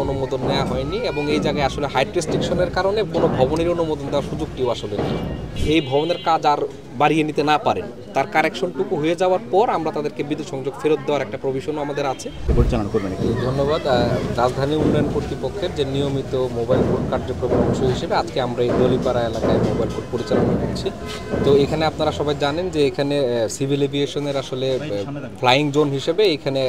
অনুমোদন নেওয়া হয়নি এবং এই জায়গায় আসলে হাইট রেস্ট্রিকশনের কারণে কোনো ভবনের অনুমোদন দেওয়ার সুযোগটিও আসলে নেই। এই ভবনের কাজ আর বাড়িয়ে নিতে না পারেন, তার কারেকশনটুকু হয়ে যাওয়ার পর আমরা তাদেরকে বিদ্যুৎ সংযোগ ফেরত দেওয়ার একটা প্রভিশনও আমাদের আছে। পরিচালনা করবেন। ধন্যবাদ। রাজধানী উন্নয়ন কর্তৃপক্ষের যে নিয়মিত মোবাইল কোর্ট কার্যক্রমের অংশ হিসেবে আজকে আমরা এই দলিপাড়া এলাকায় মোবাইল কোর্ট পরিচালনা করছি। তো এখানে আপনারা সবাই জানেন যে এখানে সিভিল এভিয়েশনের আসলে ফ্লাইং জোন হিসেবে এখানে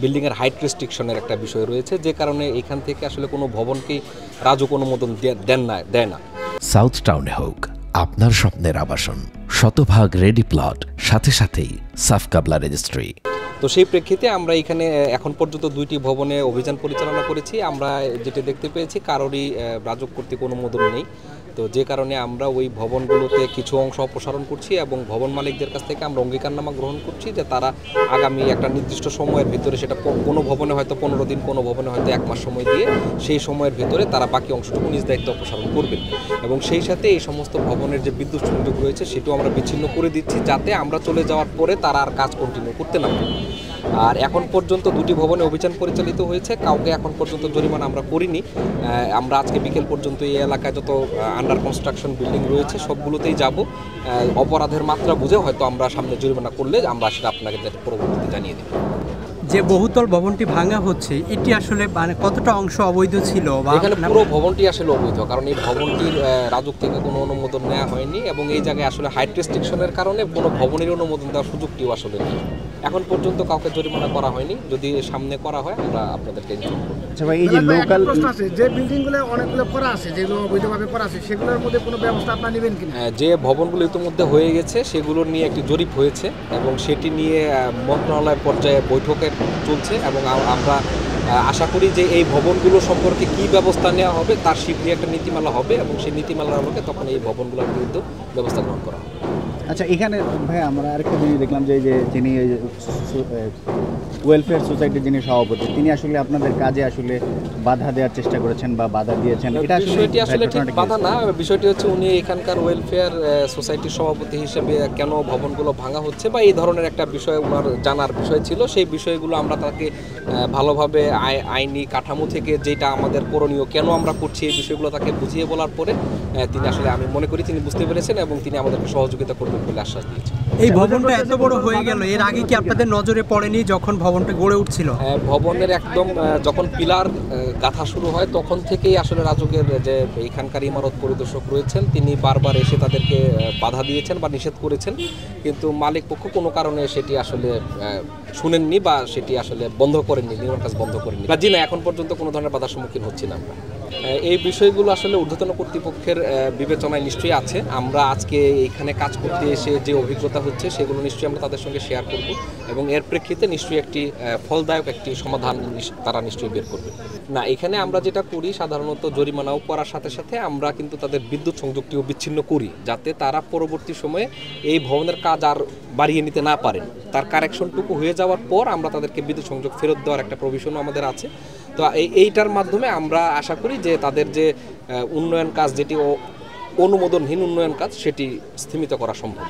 বিল্ডিংয়ের হাইট রেস্ট্রিকশনের একটা বিষয় রয়েছে, যে কারণে এখান থেকে আসলে কোনো ভবনকেই রাজুক অনুমোদন দেয় না। সাউথ টাউনে হোক আপনার স্বপ্নের আবাসন, শতভাগ রেডি প্লট, সাথে সাথেই সাফ কাবলা রেজিস্ট্রি। তো সেই প্রেক্ষিতে আমরা এখানে এখন পর্যন্ত 2টি ভবনে অভিযান পরিচালনা করেছি। আমরা যেটা দেখতে পেয়েছি কারোরই রাজুক কর্তৃক অনুমোদন নেই। তো যে কারণে আমরা ওই ভবনগুলোতে কিছু অংশ অপসারণ করছি এবং ভবন মালিকদের কাছ থেকে আমরা অঙ্গীকারনামা গ্রহণ করছি যে তারা আগামী একটা নির্দিষ্ট সময়ের ভিতরে, সেটা কোনো ভবনে হয়তো 15 দিন, কোনো ভবনে হয়তো 1 মাস সময় দিয়ে সেই সময়ের ভিতরে তারা বাকি অংশটুকু নিজ দায়িত্ব অপসারণ করবেন। এবং সেই সাথে এই সমস্ত ভবনের যে বিদ্যুৎ সংযোগ রয়েছে সেটাও আমরা বিচ্ছিন্ন করে দিচ্ছি, যাতে আমরা চলে যাওয়ার পরে তারা আর কাজ কন্টিনিউ করতে না পারে। আর এখন পর্যন্ত 2টি ভবনে অভিযান পরিচালিত হয়েছে, কাউকে এখন পর্যন্ত জরিমানা আমরা করিনি। আমরা আজকে বিকেল পর্যন্ত এই এলাকায় যত আন্ডার কনস্ট্রাকশন বিল্ডিং রয়েছে সবগুলোতেই যাব। অপরাধের মাত্রা বুঝে হয়তো আমরা সামনে জরিমানা করলে আমরা সেটা আপনাকে পরবর্তীতে জানিয়ে দেব। যে বহুতল ভবনটি ভাঙা হচ্ছে, এটি আসলে মানে কতটা অংশ অবৈধ ছিল? এখানে পুরো ভবনটি আসলে অবৈধ, কারণ এই ভবনটির রাজুক থেকে কোনো অনুমোদন নেওয়া হয়নি এবং এই জায়গায় আসলে হাইট রেস্ট্রিকশনের কারণে কোনো ভবনের অনুমোদন দেওয়ার সুযোগটিও আসলে নেই। এখন পর্যন্ত কাউকে জরিমানা করা হয়নি, যদি সামনে করা হয় আমরা আপনাদেরকে ইনফর্ম করব। আচ্ছা ভাই, এই যে লোকাল প্রশ্ন আছে, যে বিল্ডিংগুলো অনেকগুলো করা আছে, যেগুলো অবৈধভাবে করা আছে, সেগুলোর মধ্যে কোনো ব্যবস্থা আপনারা নেবেন কিনা? যে ভবনগুলো ইতিমধ্যে হয়ে গেছে সেগুলোর নিয়ে একটি জরিপ হয়েছে এবং সেটি নিয়ে মন্ত্রণালয় পর্যায়ে বৈঠকের চলছে এবং আমরা আশা করি যে এই ভবনগুলো সম্পর্কে কী ব্যবস্থা নেওয়া হবে তার শীঘ্রই একটা নীতিমালা হবে এবং সেই নীতিমালার আলোকে তখন এই ভবনগুলোর বিরুদ্ধে ব্যবস্থা গ্রহণ করা হবে। আচ্ছা, এখানে ভাই আমরা আরেকটা জিনিস দেখলাম যে যিনি ওয়েলফেয়ার সোসাইটির যিনি সভাপতি, তিনি আসলে আপনাদের কাজে আসলে বাধা দেওয়ার চেষ্টা করেছেন বা বাধা দিয়েছেন। এটা বিষয়টি আসলে ঠিক বাধা না, বিষয়টি হচ্ছে উনি এখানকার ওয়েলফেয়ার সোসাইটির সভাপতি হিসেবে কেন ভবনগুলো ভাঙা হচ্ছে বা এই ধরনের একটা বিষয় ওনার জানার বিষয় ছিল। সেই বিষয়গুলো আমরা তাকে ভালোভাবে আইনি কাঠামো থেকে যেটা আমাদের করণীয়, কেন আমরা করছি, এই বিষয়গুলো তাকে বুঝিয়ে বলার পরে তিনি আসলে, আমি মনে করি তিনি বুঝতে পেরেছেন এবং তিনি আমাদেরকে সহযোগিতা করবেন বলে আশ্বাস দিয়েছেন। এই ভবনটা এত বড় হয়ে গেল, এর আগে কি আপনাদের নজরে পড়েনি যখন ভবনটা গড়ে উঠছিল? ভবনের একদম যখন পিলার গাঁথা শুরু হয় তখন থেকেই আসলে রাজুকের যে এখানকার ইমারত পরিদর্শক রয়েছেন তিনি বারবার এসে তাদেরকে বাধা দিয়েছেন বা নিষেধ করেছেন, কিন্তু মালিক পক্ষ কোনো কারণে সেটি আসলে শুনেননি বা সেটি আসলে বন্ধ করেননি, নির্মাণ কাজ বন্ধ করেননি। জি না, এখন পর্যন্ত কোনো ধরনের বাধার সম্মুখীন হচ্ছি না আমরা। এই বিষয়গুলো আসলে ঊর্ধ্বতন কর্তৃপক্ষের বিবেচনায় নিশ্চয়ই আছে। আমরা আজকে এইখানে কাজ করতে এসে যে অভিজ্ঞতা হচ্ছে সেগুলো নিশ্চয়ই আমরা তাদের সঙ্গে শেয়ার করব এবং এর প্রেক্ষিতে নিশ্চয়ই একটি ফলদায়ক একটি সমাধান তারা নিশ্চয়ই বের করবে। না, এখানে আমরা যেটা করি সাধারণত জরিমানাও করার সাথে সাথে আমরা কিন্তু তাদের বিদ্যুৎ সংযোগটিও বিচ্ছিন্ন করি, যাতে তারা পরবর্তী সময়ে এই ভবনের কাজ আর বাড়িয়ে নিতে না পারেন। তার কারেকশনটুকু হয়ে যাওয়ার পর আমরা তাদেরকে বিদ্যুৎ সংযোগ ফেরত দেওয়ার একটা প্রভিশনও আমাদের আছে। তো এইটার মাধ্যমে আমরা আশা করি যে তাদের যে উন্নয়ন কাজ, যেটি অনুমোদনহীন উন্নয়ন কাজ, সেটি স্থিমিত করা সম্ভব।